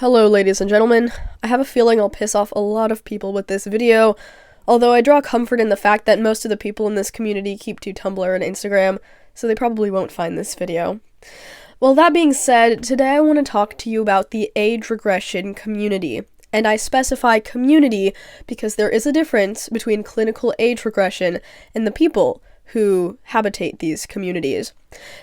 Hello ladies and gentlemen, I have a feeling I'll piss off a lot of people with this video, although I draw comfort in the fact that most of the people in this community keep to Tumblr and Instagram, so they probably won't find this video. Well, that being said, today I want to talk to you about the age regression community, and I specify community because there is a difference between clinical age regression and the people who habitate these communities.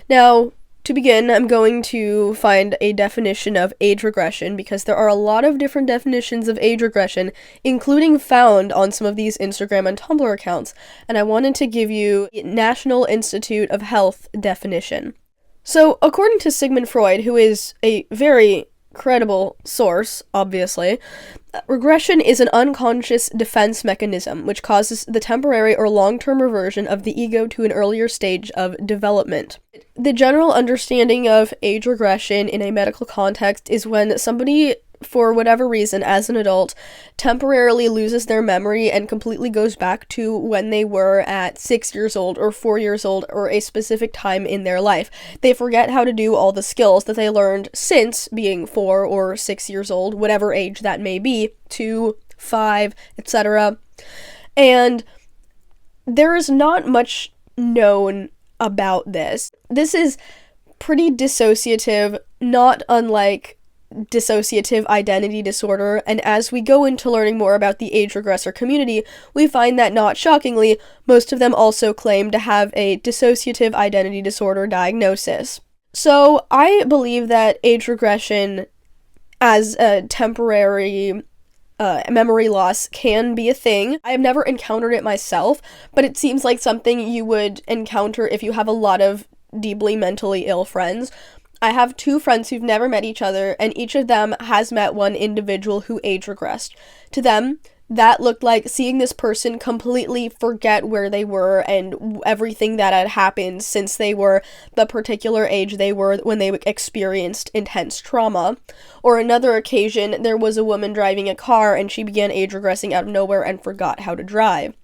Now, to begin, I'm going to find a definition of age regression because there are a lot of different definitions of age regression, including found on some of these Instagram and Tumblr accounts, and I wanted to give you a National Institute of Health definition. So, according to Sigmund Freud, who is a very credible source, obviously, regression is an unconscious defense mechanism which causes the temporary or long-term reversion of the ego to an earlier stage of development. The general understanding of age regression in a medical context is when somebody, for whatever reason, as an adult, temporarily loses their memory and completely goes back to when they were at 6 years old or 4 years old or a specific time in their life. They forget how to do all the skills that they learned since being 4 or 6 years old, whatever age that may be, 2, 5, etc. And there is not much known about this. This is pretty dissociative, not unlike dissociative identity disorder, and as we go into learning more about the age regressor community, we find that, not shockingly, most of them also claim to have a dissociative identity disorder diagnosis. So I believe that age regression as a temporary memory loss can be a thing. I have never encountered it myself, but it seems like something you would encounter if you have a lot of deeply mentally ill friends. I have 2 friends who've never met each other, and each of them has met one individual who age regressed. To them, that looked like seeing this person completely forget where they were and everything that had happened since they were the particular age they were when they experienced intense trauma. Or another occasion, there was a woman driving a car and she began age regressing out of nowhere and forgot how to drive.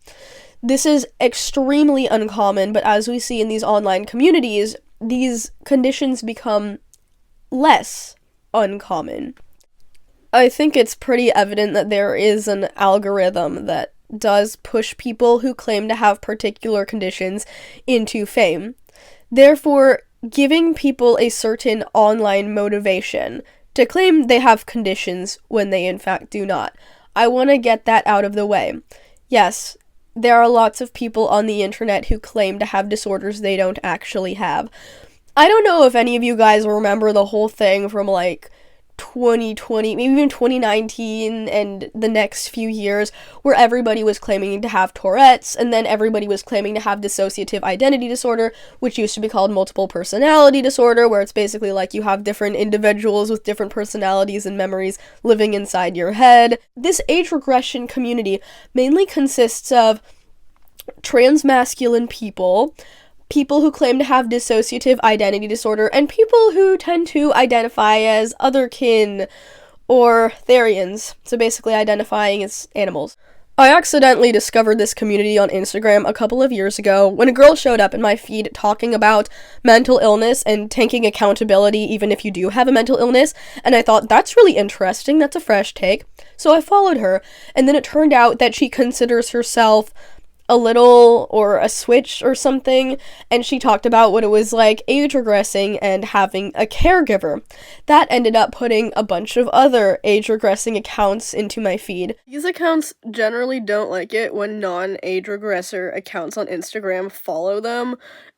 This is extremely uncommon, but as we see in these online communities, these conditions become less uncommon. I think it's pretty evident that there is an algorithm that does push people who claim to have particular conditions into fame. Therefore, giving people a certain online motivation to claim they have conditions when they in fact do not. I want to get that out of the way. Yes, there are lots of people on the internet who claim to have disorders they don't actually have. I don't know if any of you guys remember the whole thing from 2020, maybe even 2019 and the next few years, where everybody was claiming to have Tourette's, and then everybody was claiming to have dissociative identity disorder, which used to be called multiple personality disorder, where it's basically like you have different individuals with different personalities and memories living inside your head. This age regression community mainly consists of transmasculine people who claim to have dissociative identity disorder, and people who tend to identify as otherkin or Therians, so basically identifying as animals. I accidentally discovered this community on Instagram a couple of years ago when a girl showed up in my feed talking about mental illness and taking accountability even if you do have a mental illness, and I thought, that's really interesting, that's a fresh take. So I followed her, and then it turned out that she considers herself a little or a switch or something, and she talked about what it was like age regressing and having a caregiver. That ended up putting a bunch of other age regressing accounts into my feed. These accounts generally don't like it when non-age regressor accounts on Instagram follow them,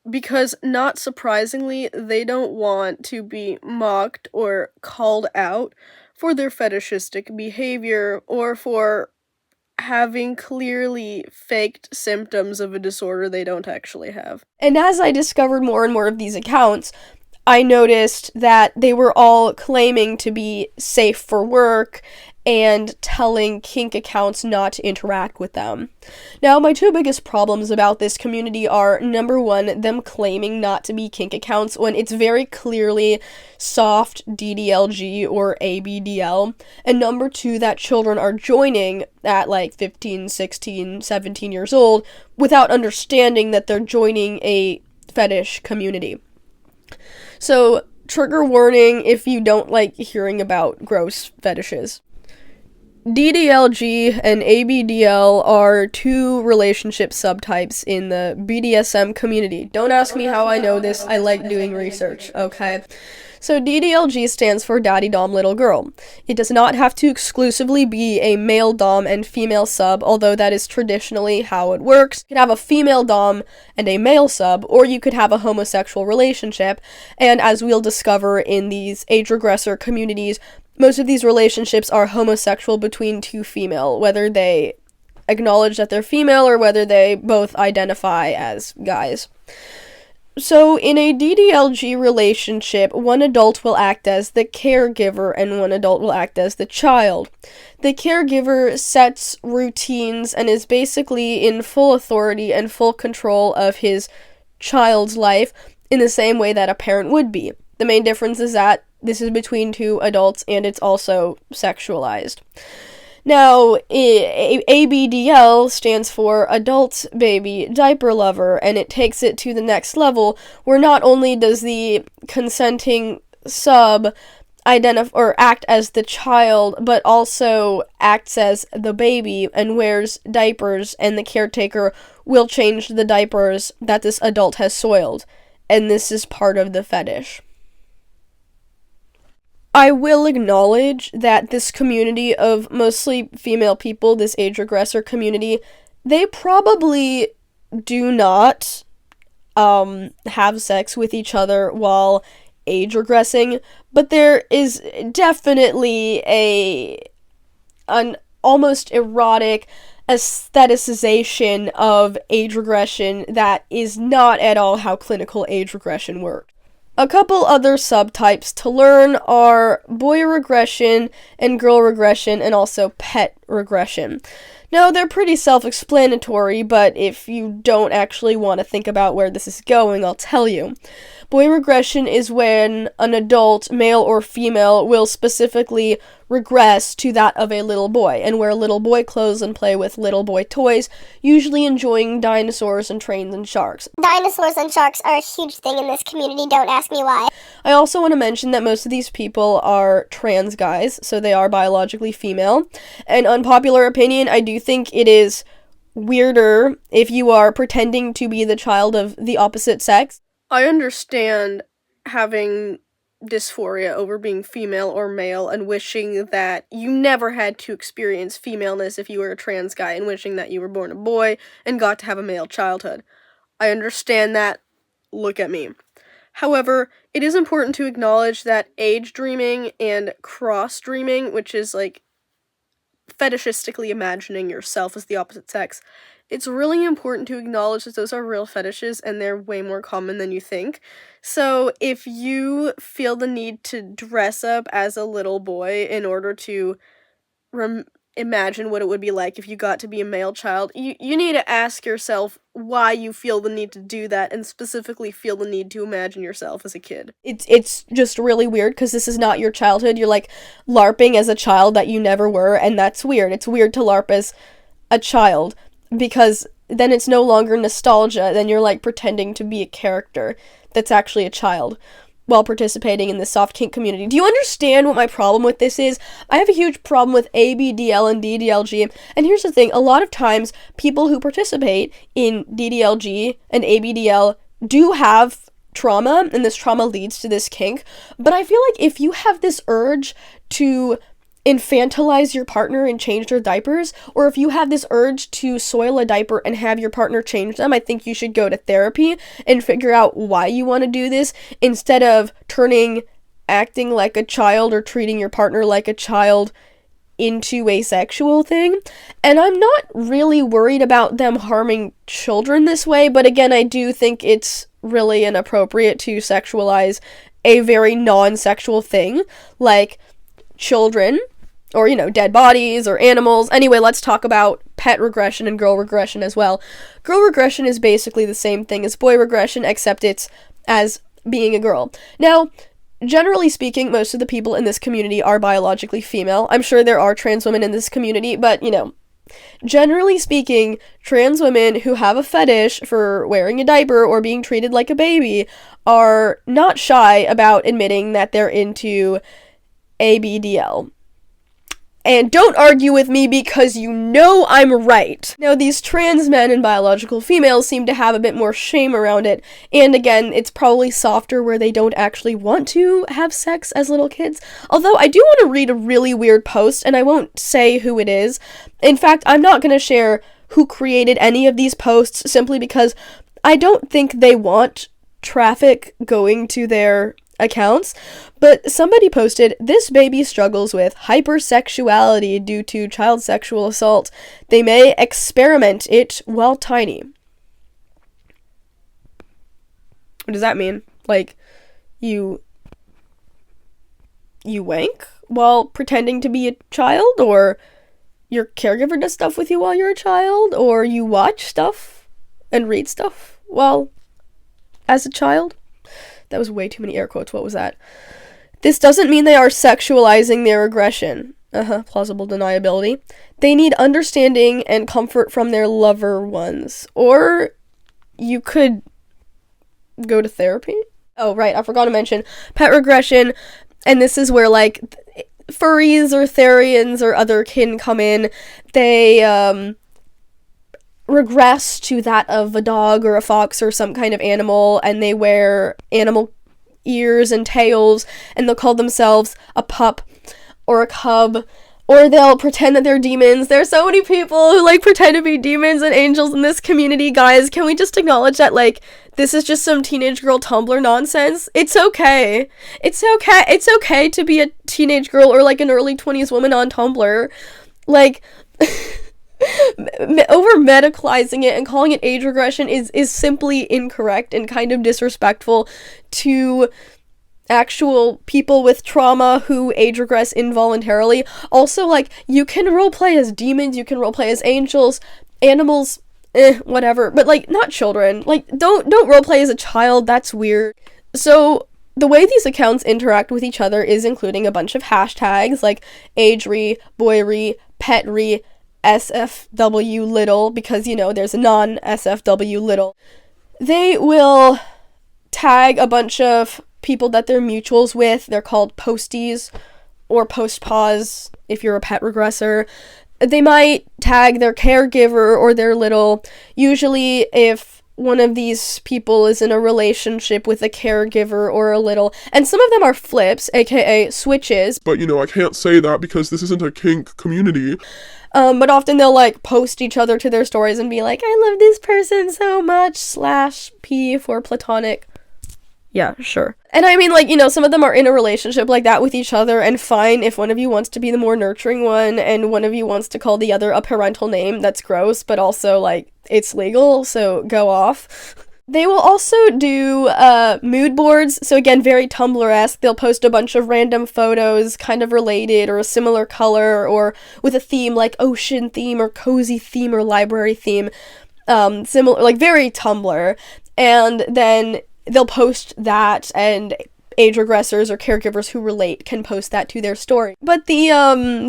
because not surprisingly, they don't want to be mocked or called out for their fetishistic behavior or for having clearly faked symptoms of a disorder they don't actually have. And as I discovered more and more of these accounts, I noticed that they were all claiming to be safe for work and telling kink accounts not to interact with them. Now, my 2 biggest problems about this community are, number 1, them claiming not to be kink accounts when it's very clearly soft DDLG or ABDL, and number 2, that children are joining at 15, 16, 17 years old without understanding that they're joining a fetish community. So trigger warning if you don't like hearing about gross fetishes. DDLG and ABDL are two relationship subtypes in the BDSM community. Don't ask me how I know this, I like doing research, okay? So DDLG stands for Daddy Dom Little Girl. It does not have to exclusively be a male dom and female sub, although that is traditionally how it works. You could have a female dom and a male sub, or you could have a homosexual relationship, and as we'll discover in these age regressor communities, most of these relationships are homosexual between two female, whether they acknowledge that they're female or whether they both identify as guys. So, in a DDLG relationship, one adult will act as the caregiver and one adult will act as the child. The caregiver sets routines and is basically in full authority and full control of his child's life in the same way that a parent would be. The main difference is that this is between two adults and it's also sexualized. Now, ABDL stands for Adult Baby Diaper Lover, and it takes it to the next level, where not only does the consenting sub identify or act as the child, but also acts as the baby and wears diapers, and the caretaker will change the diapers that this adult has soiled, and this is part of the fetish. I will acknowledge that this community of mostly female people, this age regressor community, they probably do not have sex with each other while age regressing, but there is definitely an almost erotic aestheticization of age regression that is not at all how clinical age regression works. A couple other subtypes to learn are boy regression and girl regression, and also pet regression. Now, they're pretty self-explanatory, but if you don't actually want to think about where this is going, I'll tell you. Boy regression is when an adult, male or female, will specifically regress to that of a little boy, and wear little boy clothes and play with little boy toys, usually enjoying dinosaurs and trains and sharks. Dinosaurs and sharks are a huge thing in this community, don't ask me why. I also want to mention that most of these people are trans guys, so they are biologically female. An unpopular opinion, I do think it is weirder if you are pretending to be the child of the opposite sex. I understand having dysphoria over being female or male and wishing that you never had to experience femaleness if you were a trans guy, and wishing that you were born a boy and got to have a male childhood. I understand that. Look at me. However, it is important to acknowledge that age dreaming and cross dreaming, which is like fetishistically imagining yourself as the opposite sex, it's really important to acknowledge that those are real fetishes and they're way more common than you think. So if you feel the need to dress up as a little boy in order to imagine what it would be like if you got to be a male child, you need to ask yourself why you feel the need to do that, and specifically feel the need to imagine yourself as a kid. It's just really weird because this is not your childhood. You're like LARPing as a child that you never were, and that's weird. It's weird to LARP as a child because then it's no longer nostalgia. Then you're like pretending to be a character that's actually a child while participating in the soft kink community. Do you understand what my problem with this is? I have a huge problem with ABDL and DDLG, and here's the thing, a lot of times people who participate in DDLG and ABDL do have trauma, and this trauma leads to this kink, but I feel like if you have this urge to infantilize your partner and change their diapers, or if you have this urge to soil a diaper and have your partner change them, I think you should go to therapy and figure out why you want to do this, instead of acting like a child or treating your partner like a child into a sexual thing. And I'm not really worried about them harming children this way, but again, I do think it's really inappropriate to sexualize a very non-sexual thing like children, or, dead bodies, or animals. Anyway, let's talk about pet regression and girl regression as well. Girl regression is basically the same thing as boy regression, except it's as being a girl. Now, generally speaking, most of the people in this community are biologically female. I'm sure there are trans women in this community, but, Generally speaking, trans women who have a fetish for wearing a diaper or being treated like a baby are not shy about admitting that they're into ABDL. And don't argue with me because you know I'm right. Now, these trans men and biological females seem to have a bit more shame around it, and again, it's probably softer where they don't actually want to have sex as little kids. Although, I do want to read a really weird post, and I won't say who it is. In fact, I'm not going to share who created any of these posts simply because I don't think they want traffic going to their accounts, but somebody posted, "This baby struggles with hypersexuality due to child sexual assault. They may experiment it while tiny." What does that mean? Like, you wank while pretending to be a child? Or your caregiver does stuff with you while you're a child? Or you watch stuff and read stuff while as a child? That was way too many air quotes. What was that? "This doesn't mean they are sexualizing their aggression." Plausible deniability. "They need understanding and comfort from their lover ones." Or you could go to therapy. Oh, right, I forgot to mention pet regression, and this is where, like, furries or therians or other kin come in. They, regress to that of a dog or a fox or some kind of animal, and they wear animal ears and tails, and they'll call themselves a pup or a cub, or they'll pretend that they're demons. There's so many people who, like, pretend to be demons and angels in this community, guys. Can we just acknowledge that, like, this is just some teenage girl Tumblr nonsense? It's okay. It's okay. It's okay to be a teenage girl or, like, an early 20s woman on Tumblr. Like, over-medicalizing it and calling it age regression is simply incorrect and kind of disrespectful to actual people with trauma who age regress involuntarily. Also, like, you can roleplay as demons, you can roleplay as angels, animals, whatever, but, like, not children. Like, don't roleplay as a child, that's weird. So, the way these accounts interact with each other is including a bunch of hashtags, like agery, boyery, petry, SFW little, because, you know, there's a non-SFW little. They will tag a bunch of people that they're mutuals with. They're called posties or post-pause if you're a pet regressor. They might tag their caregiver or their little. Usually if one of these people is in a relationship with a caregiver or a little, and some of them are flips, aka switches. But, you know, I can't say that because this isn't a kink community. But often they'll, like, post each other to their stories and be like, "I love this person so much," /P for platonic. Yeah, sure. And I mean, like, you know, some of them are in a relationship like that with each other, and fine if one of you wants to be the more nurturing one and one of you wants to call the other a parental name. That's gross, but also, like, it's legal, so go off. They will also do mood boards, so again, very Tumblr-esque. They'll post a bunch of random photos, kind of related, or a similar color, or with a theme, like ocean theme, or cozy theme, or library theme. Similar, like, very Tumblr. And then they'll post that, and age regressors or caregivers who relate can post that to their story. But the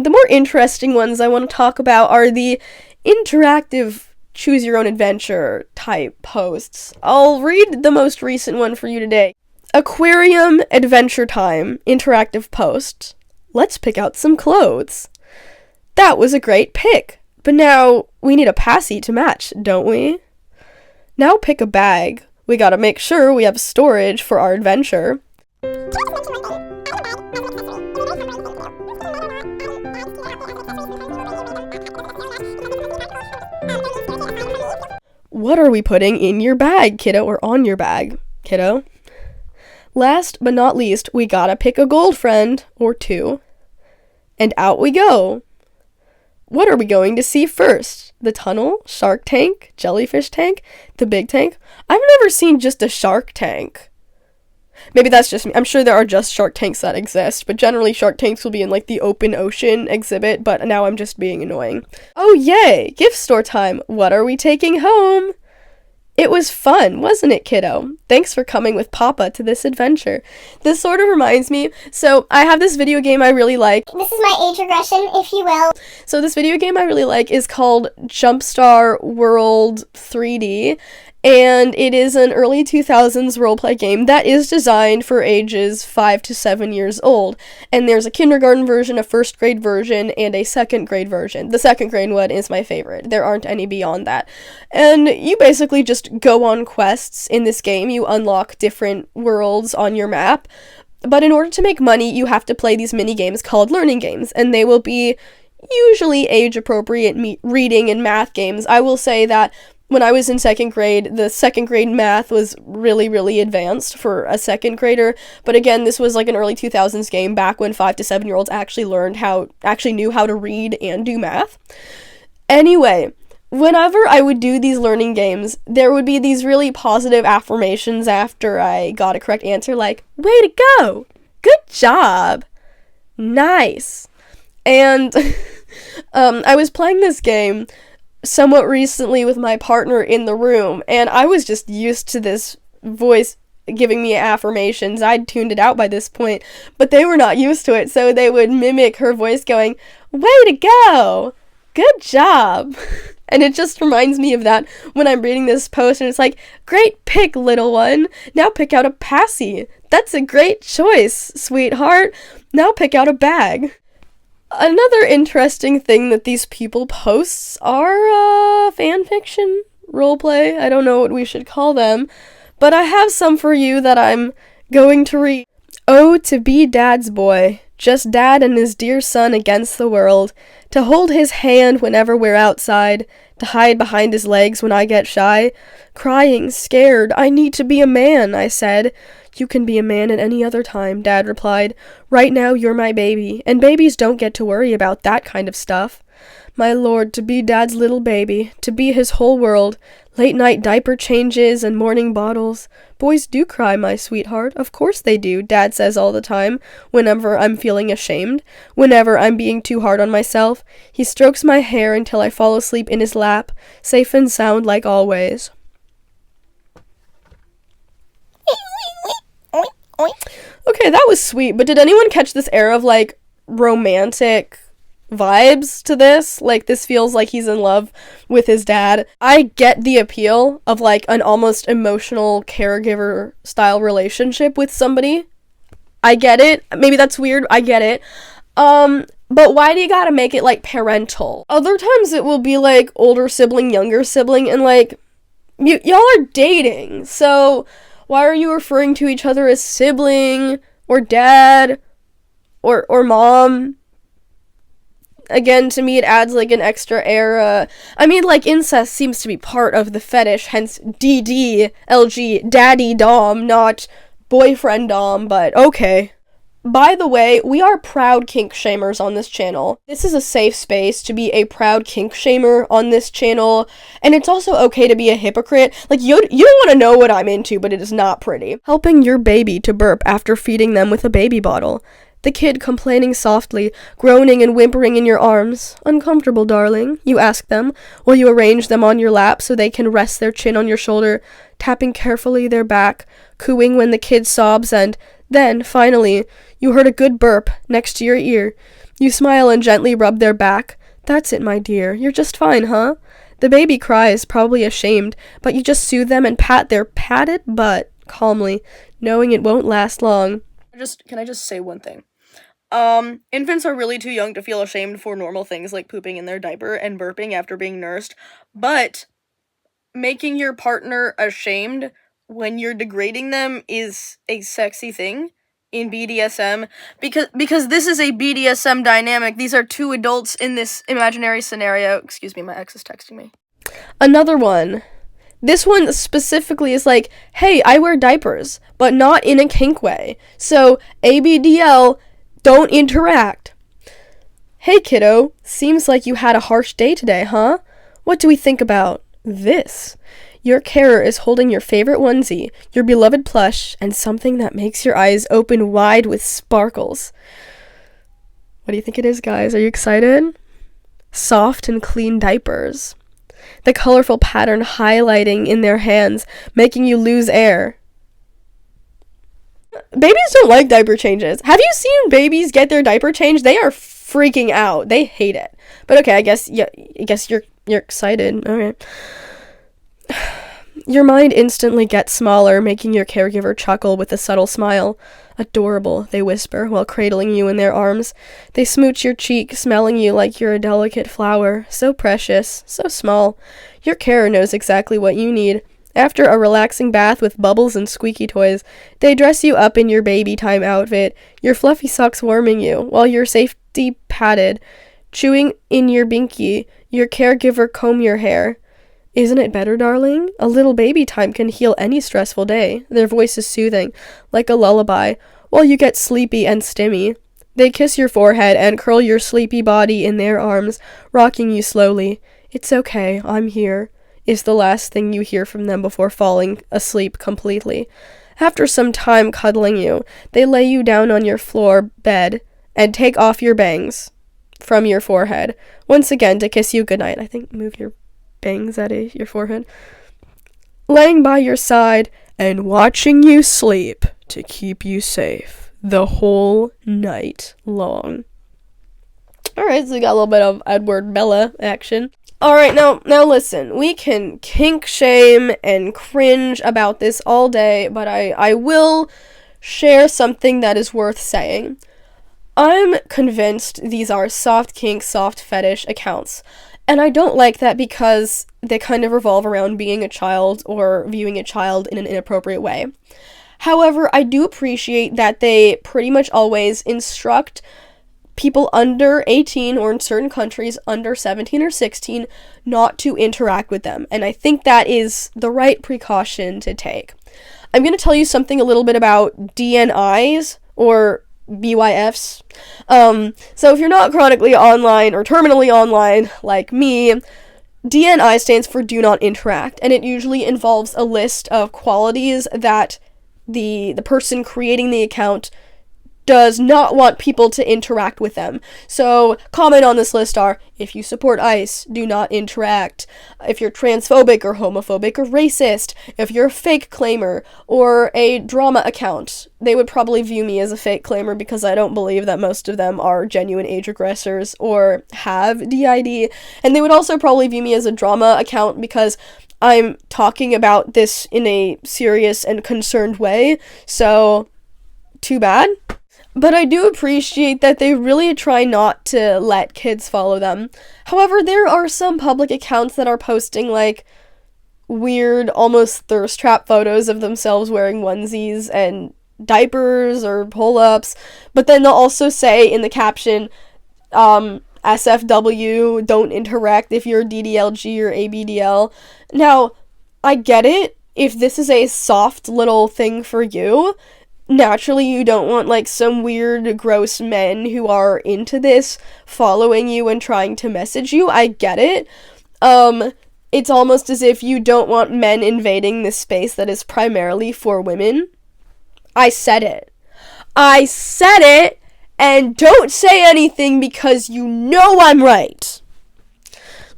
more interesting ones I want to talk about are the interactive choose your own adventure type posts. I'll read the most recent one for you today. Aquarium Adventure Time interactive post. "Let's pick out some clothes. That was a great pick, but now we need a passy to match, don't we? Now pick a bag. We gotta make sure we have storage for our adventure." "What are we putting in your bag, kiddo, or on your bag, kiddo? Last but not least, we gotta pick a gold friend, or two. And out we go. What are we going to see first? The tunnel, shark tank, jellyfish tank, the big tank? I've never seen just a shark tank. Maybe that's just me. I'm sure there are just shark tanks that exist, but generally shark tanks will be in, like, the open ocean exhibit, but now I'm just being annoying. Oh, yay! Gift store time. What are we taking home? It was fun, wasn't it, kiddo? Thanks for coming with Papa to this adventure. This sort of reminds me, so I have this video game I really like. This is my age regression, if you will. So this video game I really like is called Jumpstar World 3D, and it is an early 2000s roleplay game that is designed for ages 5 to 7 years old. And there's a kindergarten version, a first grade version, and a second grade version. The second grade one is my favorite. There aren't any beyond that. And you basically just go on quests in this game. You unlock different worlds on your map. But in order to make money, you have to play these mini games called learning games, and they will be usually age-appropriate reading and math games. I will say that when I was in second grade, the second grade math was really, really advanced for a second grader. But again, this was like an early 2000s game back when 5 to 7-year-olds actually knew how to read and do math. Anyway, whenever I would do these learning games, there would be these really positive affirmations after I got a correct answer, like, way to go! Good job! Nice! And I was playing this game somewhat recently with my partner in the room, and I was just used to this voice giving me affirmations. I'd tuned it out by this point, but they were not used to it, so they would mimic her voice going, way to go! Good job! And it just reminds me of that when I'm reading this post, and it's like, great pick, little one. Now pick out a passy. That's a great choice, sweetheart. Now pick out a bag. Another interesting thing that these people post are fanfiction, roleplay. I don't know what we should call them, but I have some for you that I'm going to read. Oh, to be Dad's boy, just Dad and his dear son against the world, to hold his hand whenever we're outside, to hide behind his legs when I get shy, crying, scared, I need to be a man, I said. You can be a man at any other time, Dad replied. Right now you're my baby, and babies don't get to worry about that kind of stuff. My lord, to be Dad's little baby, to be his whole world, late-night diaper changes and morning bottles. Boys do cry, my sweetheart. Of course they do, Dad says all the time, whenever I'm feeling ashamed, whenever I'm being too hard on myself. He strokes my hair until I fall asleep in his lap, safe and sound like always. Okay, that was sweet, but did anyone catch this air of, like, romantic vibes to this? Like, this feels like he's in love with his dad. I get the appeal of, like, an almost emotional caregiver-style relationship with somebody. I get it. Maybe that's weird. I get it. But why do you gotta make it, like, parental? Other times it will be, like, older sibling, younger sibling, and, like, y'all are dating, so why are you referring to each other as sibling, or dad, or mom? Again, to me, it adds, like, an extra air, I mean, like, incest seems to be part of the fetish, hence DDLG, daddy dom, not boyfriend dom, but okay. By the way, we are proud kink shamers on this channel. This is a safe space to be a proud kink shamer on this channel, and it's also okay to be a hypocrite. Like, you don't want to know what I'm into, but it is not pretty. Helping your baby to burp after feeding them with a baby bottle. The kid complaining softly, groaning and whimpering in your arms. Uncomfortable, darling, you ask them, while you arrange them on your lap so they can rest their chin on your shoulder, tapping carefully their back, cooing when the kid sobs, and then, finally, you heard a good burp next to your ear. You smile and gently rub their back. That's it, my dear. You're just fine, huh? The baby cries, probably ashamed, but you just soothe them and pat their padded butt calmly, knowing it won't last long. Can I just say one thing? Infants are really too young to feel ashamed for normal things like pooping in their diaper and burping after being nursed, but making your partner ashamed when you're degrading them is a sexy thing in BDSM, because this is a BDSM dynamic. These are two adults in this imaginary scenario. Excuse me, my ex is texting me. Another one. This one specifically is like, hey, I wear diapers, but not in a kink way. So, ABDL, don't interact. Hey, kiddo, seems like you had a harsh day today, huh? What do we think about this? Your carer is holding your favorite onesie, your beloved plush, and something that makes your eyes open wide with sparkles. What do you think it is, guys? Are you excited? Soft and clean diapers. the colorful pattern highlighting in their hands, making you lose air. Babies don't like diaper changes. Have you seen babies get their diaper changed? They are freaking out. They hate it. But okay, I guess you're excited. All right. Your mind instantly gets smaller, making your caregiver chuckle with a subtle smile. Adorable, they whisper while cradling you in their arms. They smooch your cheek, smelling you like you're a delicate flower. So precious, so small. Your carer knows exactly what you need. After a relaxing bath with bubbles and squeaky toys, they dress you up in your baby time outfit, your fluffy socks warming you, while your safety padded. Chewing in your binky, your caregiver comb your hair. Isn't it better, darling? A little baby time can heal any stressful day. Their voice is soothing, like a lullaby, while you get sleepy and stimmy. They kiss your forehead and curl your sleepy body in their arms, rocking you slowly. It's okay, I'm here, is the last thing you hear from them before falling asleep completely. After some time cuddling you, they lay you down on your floor bed and take off your bangs from your forehead, once again to kiss you goodnight. I think move your bangs out of your forehead. Laying by your side and watching you sleep to keep you safe the whole night long. Alright, so we got a little bit of Edward Bella action. Alright, now listen, we can kink shame and cringe about this all day, but I will share something that is worth saying. I'm convinced these are soft kink, soft fetish accounts. And I don't like that because they kind of revolve around being a child or viewing a child in an inappropriate way. However, I do appreciate that they pretty much always instruct people under 18 or in certain countries under 17 or 16 not to interact with them. And I think that is the right precaution to take. I'm going to tell you something a little bit about DNIs or BYFs. So if you're not chronically online or terminally online like me, DNI stands for do not interact, and it usually involves a list of qualities that the person creating the account does not want people to interact with them. So, common on this list are, if you support ICE, do not interact. If you're transphobic or homophobic or racist. If you're a fake claimer or a drama account. They would probably view me as a fake claimer because I don't believe that most of them are genuine age regressors or have DID. And they would also probably view me as a drama account because I'm talking about this in a serious and concerned way. So, too bad. But I do appreciate that they really try not to let kids follow them. However, there are some public accounts that are posting, like, weird, almost thirst trap photos of themselves wearing onesies and diapers or pull-ups. But then they'll also say in the caption, SFW, don't interact if you're DDLG or ABDL. Now, I get it. If this is a soft little thing for you, naturally, you don't want, like, some weird, gross men who are into this following you and trying to message you. I get it. It's almost as if you don't want men invading this space that is primarily for women. I said it. I said it, and don't say anything because you know I'm right.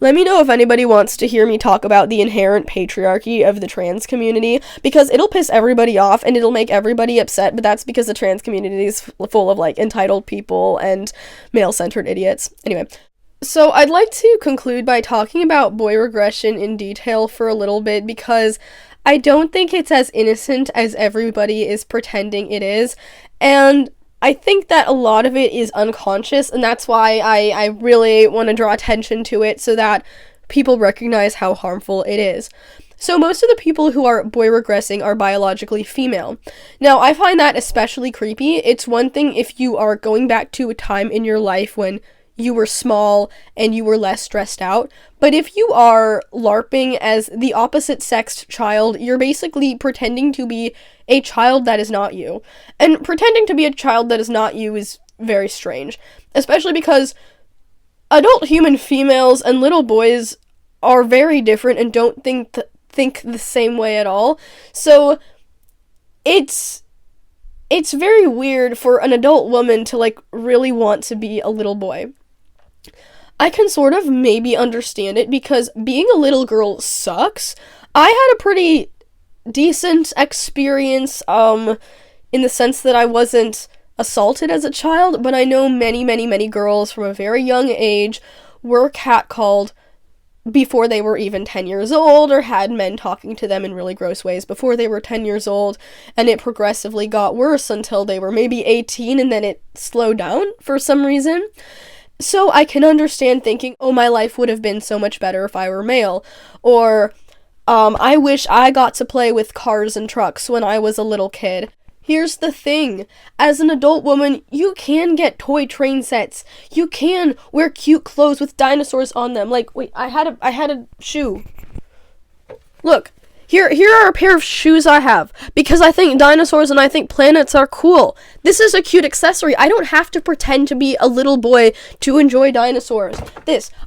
Let me know if anybody wants to hear me talk about the inherent patriarchy of the trans community, because it'll piss everybody off and it'll make everybody upset, but that's because the trans community is full of, like, entitled people and male-centered idiots. Anyway, so I'd like to conclude by talking about boy regression in detail for a little bit, because I don't think it's as innocent as everybody is pretending it is, and I think that a lot of it is unconscious, and that's why I really want to draw attention to it so that people recognize how harmful it is. So most of the people who are boy regressing are biologically female. Now, I find that especially creepy. It's one thing if you are going back to a time in your life when you were small and you were less stressed out, but if you are LARPing as the opposite-sexed child, you're basically pretending to be a child that is not you. And pretending to be a child that is not you is very strange, especially because adult human females and little boys are very different and don't think the same way at all. So it's very weird for an adult woman to, like, really want to be a little boy. I can sort of maybe understand it because being a little girl sucks. I had a pretty decent experience, in the sense that I wasn't assaulted as a child, but I know many, many, many girls from a very young age were catcalled before they were even 10 years old, or had men talking to them in really gross ways before they were 10 years old, and it progressively got worse until they were maybe 18, and then it slowed down for some reason. So I can understand thinking, oh, my life would have been so much better if I were male, or, I wish I got to play with cars and trucks when I was a little kid. Here's the thing, as an adult woman, you can get toy train sets. You can wear cute clothes with dinosaurs on them. Like, wait, I had a shoe. Look, here are a pair of shoes I have, because I think dinosaurs and I think planets are cool. This is a cute accessory. I don't have to pretend to be a little boy to enjoy dinosaurs.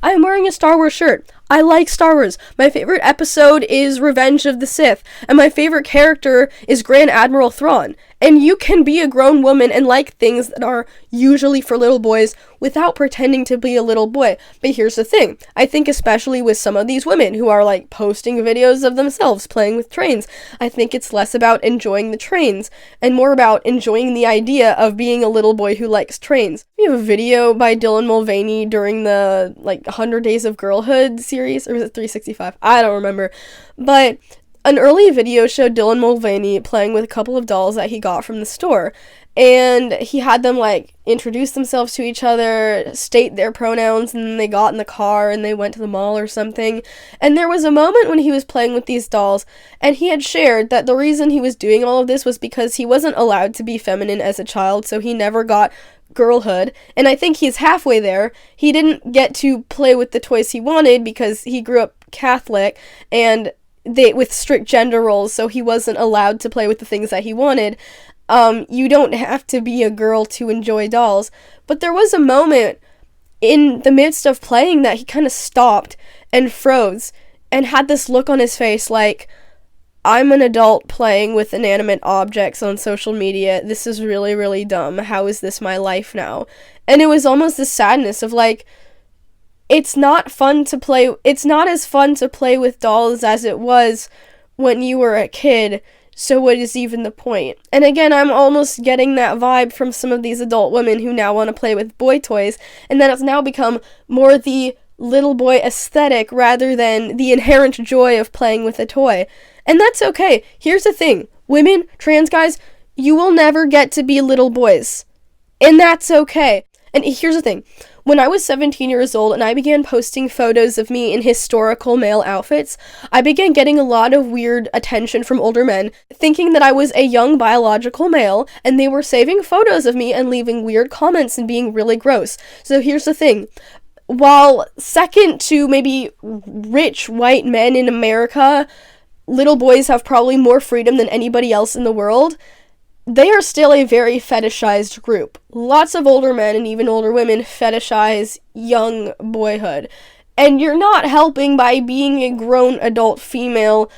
I am wearing a Star Wars shirt. I like Star Wars. My favorite episode is Revenge of the Sith, and my favorite character is Grand Admiral Thrawn. And you can be a grown woman and like things that are usually for little boys without pretending to be a little boy. But here's the thing. I think especially with some of these women who are like posting videos of themselves playing with trains, I think it's less about enjoying the trains and more about enjoying the idea of being a little boy who likes trains. We have a video by Dylan Mulvaney during the 100 Days of Girlhood series, or was it 365? I don't remember. But an early video showed Dylan Mulvaney playing with a couple of dolls that he got from the store, and he had them introduce themselves to each other, state their pronouns, and then they got in the car and they went to the mall or something. And there was a moment when he was playing with these dolls, and he had shared that the reason he was doing all of this was because he wasn't allowed to be feminine as a child, so he never got girlhood, and I think he's halfway there. He didn't get to play with the toys he wanted because he grew up Catholic and with strict gender roles, so he wasn't allowed to play with the things that he wanted. You don't have to be a girl to enjoy dolls, but there was a moment in the midst of playing that he kind of stopped and froze and had this look on his face like, I'm an adult playing with inanimate objects on social media. This is really, really dumb. How is this my life now? And it was almost this sadness of it's not fun to play. It's not as fun to play with dolls as it was when you were a kid. So what is even the point? And again, I'm almost getting that vibe from some of these adult women who now want to play with boy toys, and then it's now become more the little boy aesthetic rather than the inherent joy of playing with a toy. And that's okay. Here's the thing. Women, trans guys, you will never get to be little boys. And that's okay. And here's the thing. When I was 17 years old and I began posting photos of me in historical male outfits, I began getting a lot of weird attention from older men, thinking that I was a young biological male, and they were saving photos of me and leaving weird comments and being really gross. So here's the thing. While second to maybe rich white men in America, little boys have probably more freedom than anybody else in the world, they are still a very fetishized group. Lots of older men and even older women fetishize young boyhood. And you're not helping by being a grown adult female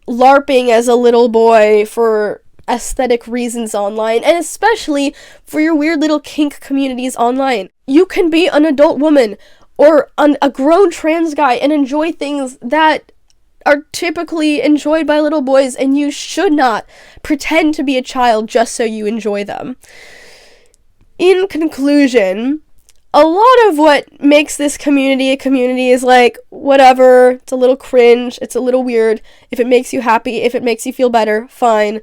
LARPing as a little boy for aesthetic reasons online, and especially for your weird little kink communities online. You can be an adult woman or a grown trans guy and enjoy things that are typically enjoyed by little boys, and you should not pretend to be a child just so you enjoy them. In conclusion, a lot of what makes this community a community is whatever, it's a little cringe, it's a little weird. If it makes you happy, if it makes you feel better, fine.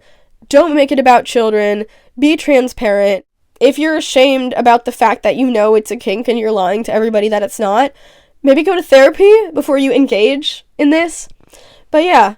Don't make it about children. Be transparent. If you're ashamed about the fact that you know it's a kink and you're lying to everybody that it's not, maybe go to therapy before you engage in this. But yeah,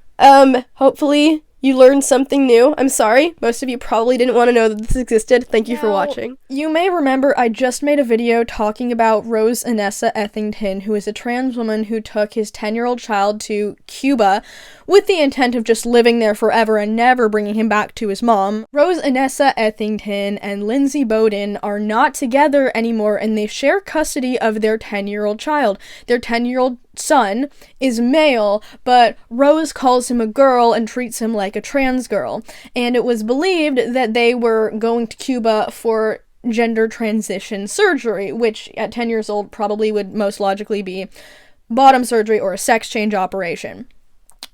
hopefully you learned something new. I'm sorry, most of you probably didn't want to know that this existed. Thank you for watching. You may remember I just made a video talking about Rose Inessa Ethington, who is a trans woman who took his 10-year-old child to Cuba with the intent of just living there forever and never bringing him back to his mom. Rose Inessa Ethington and Lindsay Bowden are not together anymore, and they share custody of their 10-year-old child. Their 10-year-old son is male, but Rose calls him a girl and treats him like a trans girl. And it was believed that they were going to Cuba for gender transition surgery, which at 10 years old probably would most logically be bottom surgery or a sex change operation.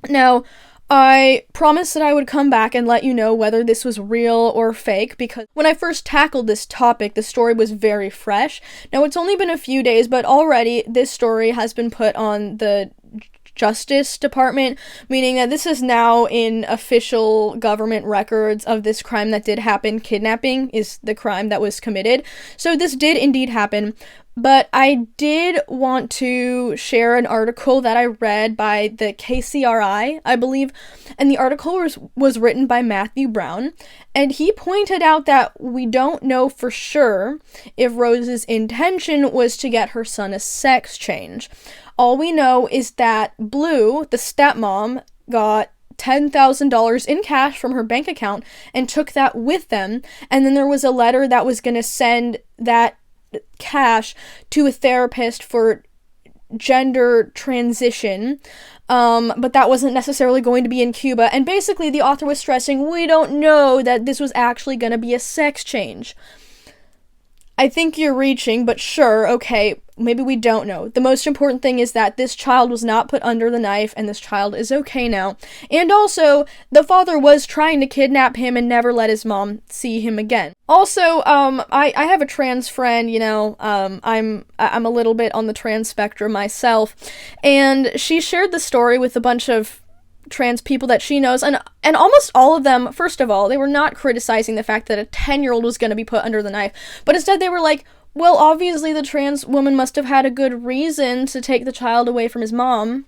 Now, I promised that I would come back and let you know whether this was real or fake, because when I first tackled this topic, the story was very fresh. Now, it's only been a few days, but already this story has been put on the Justice Department, meaning that this is now in official government records of this crime that did happen. Kidnapping is the crime that was committed. So this did indeed happen. But I did want to share an article that I read by the KCRI, I believe, and the article was written by Matthew Brown, and he pointed out that we don't know for sure if Rose's intention was to get her son a sex change. All we know is that Blue, the stepmom, got $10,000 in cash from her bank account and took that with them, and then there was a letter that was going to send that cash to a therapist for gender transition, but that wasn't necessarily going to be in Cuba, and basically the author was stressing, we don't know that this was actually going to be a sex change. I think you're reaching, but sure, okay, maybe we don't know. The most important thing is that this child was not put under the knife, and this child is okay now. And also, the father was trying to kidnap him and never let his mom see him again. Also, I have a trans friend, I'm a little bit on the trans spectrum myself, and she shared the story with a bunch of trans people that she knows, and almost all of them, first of all, they were not criticizing the fact that a 10-year-old was going to be put under the knife, but instead they were like, well, obviously the trans woman must have had a good reason to take the child away from his mom.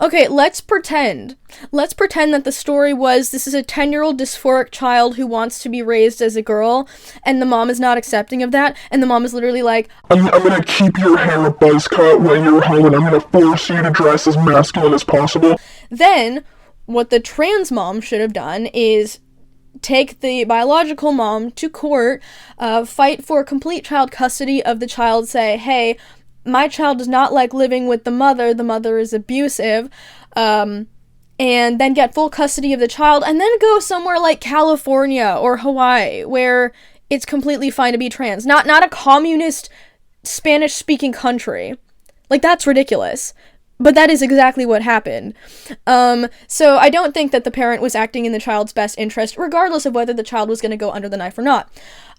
Okay, let's pretend that the story was, this is a 10-year-old dysphoric child who wants to be raised as a girl, and the mom is not accepting of that, and the mom is literally like, I'm gonna keep your hair a buzz cut when you're home, and I'm gonna force you to dress as masculine as possible. Then, what the trans mom should have done is take the biological mom to court, fight for complete child custody of the child, say, hey, my child does not like living with the mother is abusive, and then get full custody of the child, and then go somewhere like California or Hawaii, where it's completely fine to be trans. Not a communist, Spanish-speaking country. Like, that's ridiculous. But that is exactly what happened. So I don't think that the parent was acting in the child's best interest, regardless of whether the child was going to go under the knife or not.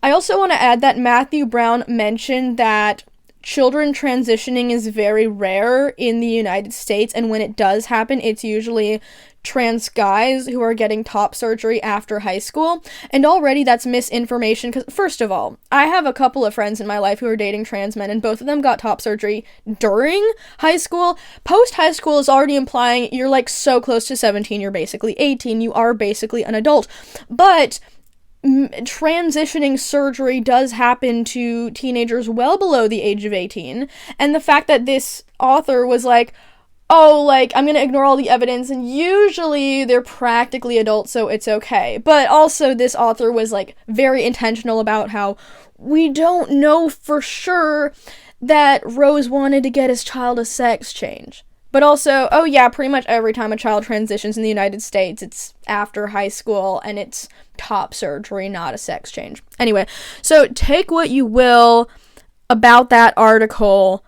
I also want to add that Matthew Brown mentioned that children transitioning is very rare in the United States, and when it does happen, it's usually trans guys who are getting top surgery after high school, and already that's misinformation, because first of all, I have a couple of friends in my life who are dating trans men, and both of them got top surgery during high school. Post-high school is already implying you're like so close to 17, you're basically 18, you are basically an adult, but transitioning surgery does happen to teenagers well below the age of 18, and the fact that this author was like, oh, like, I'm gonna ignore all the evidence, and usually they're practically adults, so it's okay. But also, this author was, like, very intentional about how we don't know for sure that Rose wanted to get his child a sex change. But also, oh yeah, pretty much every time a child transitions in the United States, it's after high school, and it's top surgery, not a sex change. Anyway, so take what you will about that article.